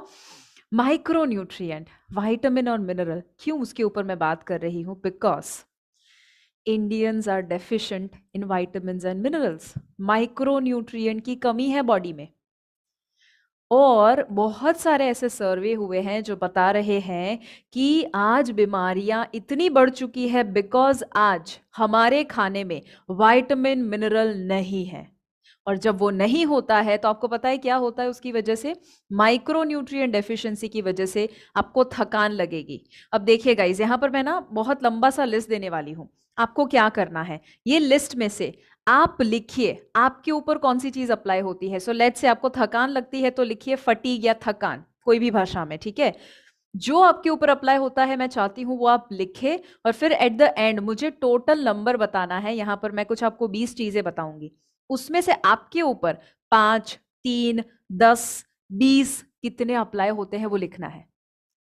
Now micronutrient, vitamin और mineral, क्यों उसके ऊपर मैं बात कर रही हूँ? Because Indians are deficient in vitamins and minerals. Micronutrient की कमी है बॉडी में। और बहुत सारे ऐसे सर्वे हुए हैं जो बता रहे हैं कि आज बीमारियां इतनी बढ़ चुकी है बिकॉज आज हमारे खाने में विटामिन मिनरल नहीं है। और जब वो नहीं होता है तो आपको पता है क्या होता है उसकी वजह से? माइक्रोन्यूट्रिएंट डेफिशिएंसी की वजह से आपको थकान लगेगी। अब देखिए गाइस, यहां पर मैं ना बहुत लंबा सा लिस्ट देने वाली हूं। आपको क्या करना है, ये लिस्ट में से आप लिखिए आपके ऊपर कौन सी चीज अप्लाई होती है। सो लेट्स से आपको थकान लगती है तो लिखिए फटीग या थकान, कोई भी भाषा में, ठीक है। जो आपके ऊपर अप्लाई होता है मैं चाहती हूं वो आप लिखे, और फिर एट द एंड मुझे टोटल नंबर बताना है। यहां पर मैं कुछ आपको 20 चीजें बताऊंगी, उसमें से आपके ऊपर 5, 3, 10, 20 कितने अप्लाई होते हैं वो लिखना है।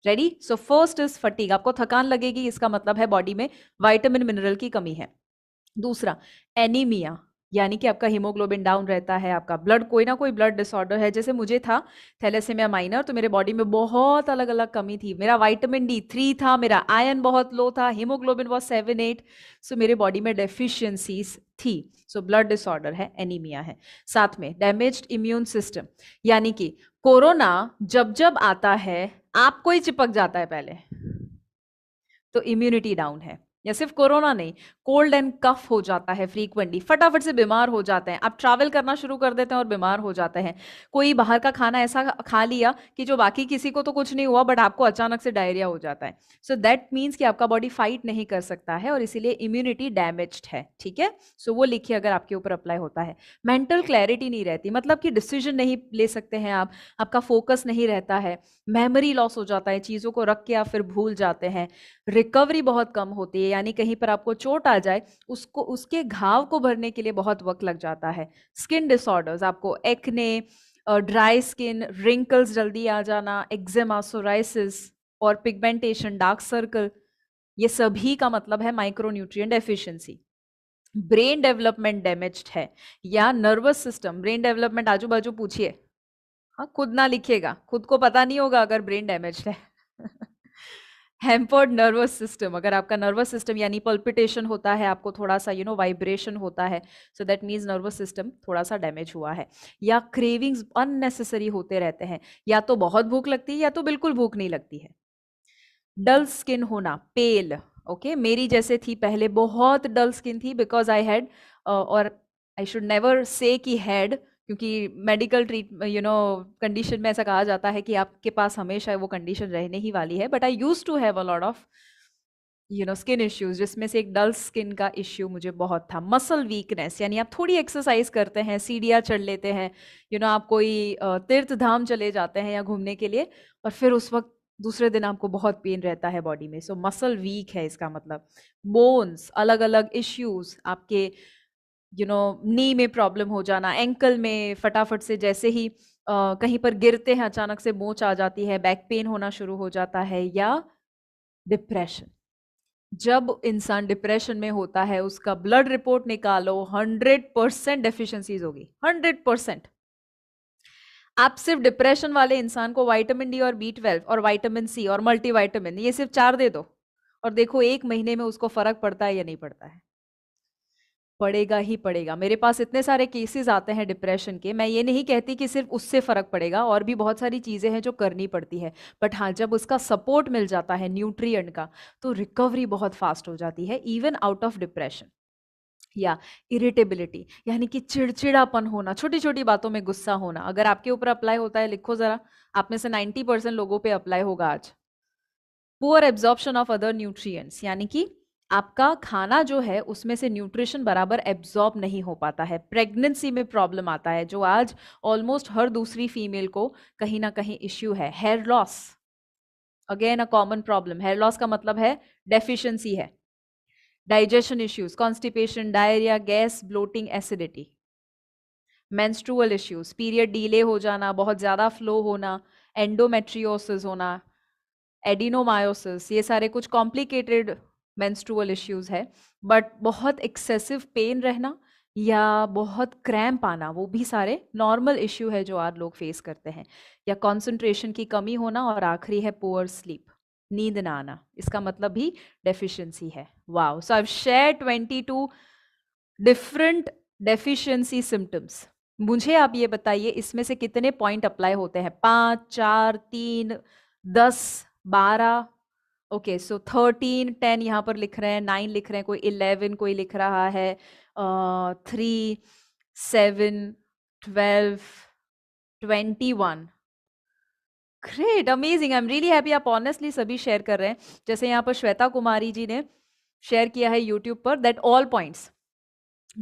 Ready? So first is fatigue, आपको थकान लगेगी, इसका मतलब है बॉडी में विटामिन मिनरल की कमी है। दूसरा, एनीमिया, यानी कि आपका हीमोग्लोबिन डाउन रहता है, आपका ब्लड, कोई ना कोई ब्लड डिसऑर्डर है। जैसे मुझे था थैलेसेमिया माइनर, तो मेरे बॉडी में बहुत अलग अलग कमी थी। मेरा विटामिन D3 था, मेरा आयरन बहुत लो था, हीमोग्लोबिन was 7-8, सो मेरे बॉडी में डेफिशिएंसीज थी। सो ब्लड डिसऑर्डर है, एनीमिया है। साथ में डैमेज्ड इम्यून सिस्टम, यानी कि कोरोना जब जब आता है आपको ही चिपक जाता है पहले, तो इम्यूनिटी डाउन है। या सिर्फ कोरोना नहीं, कोल्ड एंड कफ हो जाता है फ्रीक्वेंटली, फटाफट से बीमार हो जाते हैं। आप ट्रैवल करना शुरू कर देते हैं और बीमार हो जाते हैं। कोई बाहर का खाना ऐसा खा लिया कि जो बाकी किसी को तो कुछ नहीं हुआ बट आपको अचानक से डायरिया हो जाता है। सो दैट मीन्स कि आपका बॉडी फाइट नहीं कर सकता है और इसीलिए इम्यूनिटी डैमेज्ड है, ठीक है। सो वो लिखिए अगर आपके ऊपर अप्लाई होता है। मेंटल क्लैरिटी नहीं रहती, मतलब कि डिसीजन नहीं ले सकते हैं आप, आपका फोकस नहीं रहता है, मेमोरी लॉस हो जाता है, चीजों को रख के आप फिर भूल जाते हैं, रिकवरी बहुत कम होती है, यानी कहीं पर आपको चोट आ जाए उसको, उसके घाव को भरने के लिए बहुत वक्त लग जाता है। स्किन डिसऑर्डर्स, आपको एक्ने, ड्राई स्किन, रिंकल्स जल्दी आ जाना, एक्जिमा, सोराइसिस और पिगमेंटेशन, डार्क सर्कल, ये सभी का मतलब है micronutrient deficiency. Brain development damaged है, या नर्वस सिस्टम, ब्रेन डेवलपमेंट आजू बाजू पूछिए, हाँ खुद ना लिखिएगा, खुद को पता नहीं होगा अगर ब्रेन डैमेज्ड है। हैम्पर्ड नर्वस सिस्टम, अगर आपका नर्वस सिस्टम यानी पल्पिटेशन होता है, आपको थोड़ा सा वाइब्रेशन होता है, so that means nervous system थोड़ा सा डैमेज हुआ है। या क्रेविंग्स अननेसेसरी होते रहते हैं, या तो बहुत भूख लगती है या तो बिल्कुल भूख नहीं लगती है। डल स्किन होना, पेल, ओके, मेरी जैसे थी पहले, बहुत डल स्किन थी बिकॉज आई हैड, और आई शुड नेवर से कि हैड, क्योंकि मेडिकल ट्रीट कंडीशन में ऐसा कहा जाता है कि आपके पास हमेशा वो कंडीशन रहने ही वाली है, but I use to have a lot of skin issues, जिसमें से एक डल स्किन का इश्यू मुझे बहुत था। मसल वीकनेस, यानी आप थोड़ी एक्सरसाइज करते हैं, सीढ़ियाँ चढ़ लेते हैं, आप कोई तीर्थ धाम चले जाते हैं या घूमने के लिए, और फिर उस वक्त दूसरे दिन आपको बहुत पेन रहता है बॉडी में, सो मसल वीक है इसका मतलब। बोन्स, अलग अलग इश्यूज, आपके नी में प्रॉब्लम हो जाना, एंकल में फटाफट से जैसे ही कहीं पर गिरते हैं अचानक से मोच आ जाती है, बैक पेन होना शुरू हो जाता है। या डिप्रेशन, जब इंसान डिप्रेशन में होता है उसका ब्लड रिपोर्ट निकालो, 100% डेफिशिएंसीज होगी, 100%। आप सिर्फ डिप्रेशन वाले इंसान को विटामिन D और B12 और विटामिन C और मल्टीविटामिन, ये सिर्फ 4 दे दो और देखो 1 महीने में उसको फर्क पड़ता है या नहीं पड़ता है। पड़ेगा ही पड़ेगा। मेरे पास इतने सारे केसेस आते हैं डिप्रेशन के, मैं ये नहीं कहती कि सिर्फ उससे फर्क पड़ेगा, और भी बहुत सारी चीजें हैं जो करनी पड़ती है, बट हाँ जब उसका सपोर्ट मिल जाता है न्यूट्रिएंट का, तो रिकवरी बहुत फास्ट हो जाती है इवन आउट ऑफ डिप्रेशन। या इरिटेबिलिटी, यानी कि चिड़चिड़ापन होना, छोटी छोटी बातों में गुस्सा होना, अगर आपके ऊपर अप्लाई होता है लिखो जरा, आप में से 90% लोगों पे अप्लाई होगा आज। Poor absorption of other nutrients, यानी कि आपका खाना जो है उसमें से न्यूट्रिशन बराबर एब्जॉर्ब नहीं हो पाता है। प्रेगनेंसी में प्रॉब्लम आता है, जो आज ऑलमोस्ट हर दूसरी फीमेल को कहीं ना कहीं इश्यू है। Hair loss, again a common problem, hair loss का मतलब है डेफिशिएंसी है। Digestion issues, constipation, diarrhoea, gas, bloating, acidity. Menstrual issues, period delay हो जाना, बहुत ज्यादा फ्लो होना, एंडोमेट्रियोसिस होना, एडिनोमायोसिस, ये सारे कुछ कॉम्प्लिकेटेड मेंस्ट्रुअल इश्यूज है। बट बहुत एक्सेसिव पेन रहना, या बहुत क्रैम्प आना, वो भी सारे नॉर्मल इश्यू है जो आज लोग फेस करते हैं। या कंसंट्रेशन की कमी होना, और आखिरी है पुअर स्लीप, नींद ना आना, इसका मतलब भी डेफिशिएंसी है। Wow, so I have share 22 different deficiency symptoms. मुझे आप ये बताइए इसमें से कितने पॉइंट अप्लाई होते हैं? 5, 4, 3, 10, 12? ओके, सो 13, 10 यहाँ पर लिख रहे हैं, 9 लिख रहे हैं, कोई 11 कोई लिख रहा है, 3, 7, 12, 21। Great, amazing, I am really happy. आप ऑनेस्टली सभी शेयर कर रहे हैं। जैसे यहाँ पर श्वेता कुमारी जी ने शेयर किया है यूट्यूब पर, that all points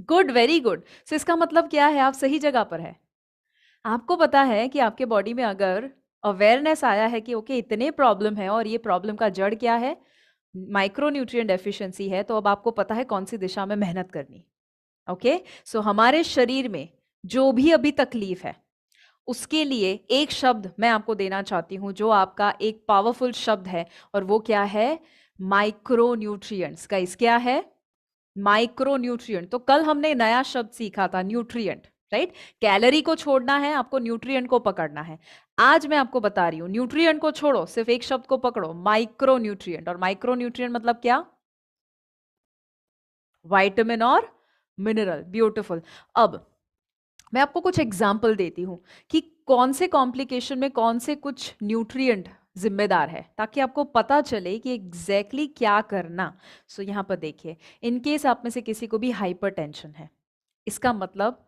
good, very good. So इसका मतलब क्या है? आप सही जगह पर है। आपको पता है कि आपके बॉडी में अगर अवेयरनेस आया है कि ओके इतने प्रॉब्लम है और ये प्रॉब्लम का जड़ क्या है, माइक्रोन्यूट्रिएंट डेफिशिएंसी है, तो अब आपको पता है कौन सी दिशा में मेहनत करनी। ओके, सो हमारे शरीर में जो भी अभी तकलीफ है उसके लिए एक शब्द मैं आपको देना चाहती हूं, जो आपका एक पावरफुल शब्द है, और वो क्या है? माइक्रोन्यूट्रिएंट्स। गाइस, क्या है? माइक्रोन्यूट्रिएंट। तो कल हमने नया शब्द सीखा था, न्यूट्रिएंट, राइट? कैलोरी को छोड़ना है, आपको न्यूट्रिएंट को पकड़ना है। आज मैं आपको बता रही हूं, न्यूट्रिएंट को छोड़ो, सिर्फ एक शब्द को पकड़ो, माइक्रोन्यूट्रिएंट। और माइक्रोन्यूट्रिएंट मतलब क्या? विटामिन और मिनरल। ब्यूटीफुल। अब मैं आपको कुछ एग्जाम्पल देती हूं कि कौन से कॉम्प्लिकेशन में कौन से कुछ न्यूट्रिएंट जिम्मेदार है, ताकि आपको पता चले कि एग्जैक्टली exactly क्या करना। सो यहां पर देखिए, इन केस आप में से किसी को भी हाइपरटेंशन है, इसका मतलब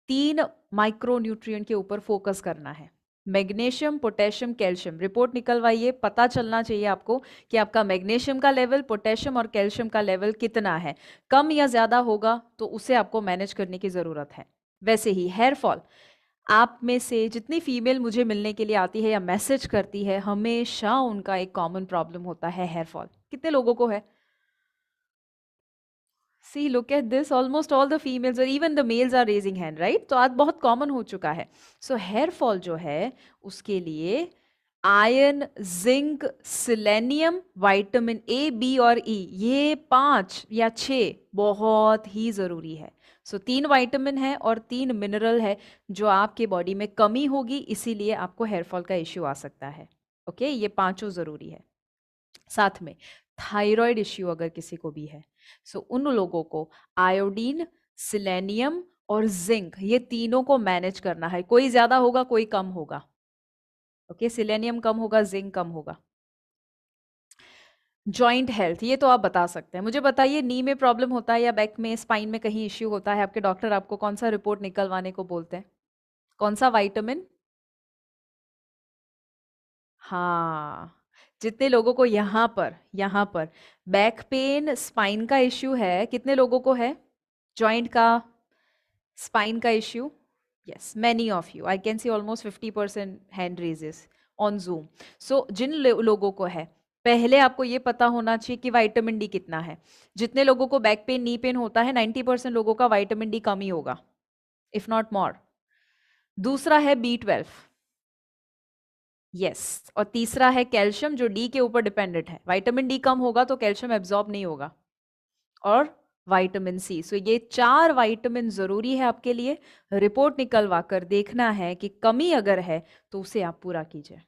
3 माइक्रोन्यूट्रिएंट के ऊपर फोकस करना है। Magnesium, potassium, calcium. रिपोर्ट निकलवाइए, पता चलना चाहिए आपको कि आपका मैग्नीशियम का लेवल, पोटेशियम और कैल्शियम का लेवल कितना है। कम या ज्यादा होगा तो उसे आपको मैनेज करने की जरूरत है। वैसे ही हेयर फॉल, आप में से जितनी फीमेल मुझे मिलने के लिए आती है या मैसेज करती है, हमेशा उनका एक कॉमन प्रॉब्लम होता है हेयर फॉल। कितने लोगों को है? See, look at this, almost all the females और even the males are raising hand, right? तो आज बहुत कॉमन हो चुका है। सो हेयर फॉल जो है उसके लिए iron, zinc, selenium, vitamin A, B और ई, ये 5 या 6 बहुत ही जरूरी है। सो 3 विटामिन है और 3 मिनरल है, जो आपके बॉडी में कमी होगी, इसीलिए आपको हेयर फॉल का इश्यू आ सकता है। ओके, ये पांचों जरूरी है। साथ में थायराइड इश्यू अगर किसी को भी है, सो उन लोगों को आयोडीन, सिलेनियम और जिंक, ये तीनों को मैनेज करना है। कोई ज्यादा होगा, कोई कम होगा। ओके, सिलेनियम कम होगा, जिंक कम होगा। जॉइंट हेल्थ, ये तो आप बता सकते हैं। मुझे बताइए, नी में प्रॉब्लम होता है या बैक में, स्पाइन में कहीं इश्यू होता है, आपके डॉक्टर आपको कौन सा रिपोर्ट निकलवाने को बोलते हैं? कौन सा विटामिन? हाँ, जितने लोगों को यहाँ पर बैक पेन, स्पाइन का इश्यू है, कितने लोगों को है? जॉइंट का, स्पाइन का issue? Yes, many of you, I can see almost 50% hand raises on Zoom. So जिन लोगों को है, पहले आपको ये पता होना चाहिए कि विटामिन डी कितना है। जितने लोगों को बैक पेन, नी पेन होता है, 90% लोगों का विटामिन डी कम ही होगा, इफ नॉट मोर। दूसरा है B12। यस, और तीसरा है कैल्शियम, जो डी के ऊपर डिपेंडेंट है। विटामिन डी कम होगा तो कैल्शियम एब्जॉर्ब नहीं होगा। और विटामिन सी। सो ये 4 विटामिन जरूरी है आपके लिए। रिपोर्ट निकलवा कर देखना है कि कमी अगर है तो उसे आप पूरा कीजिए।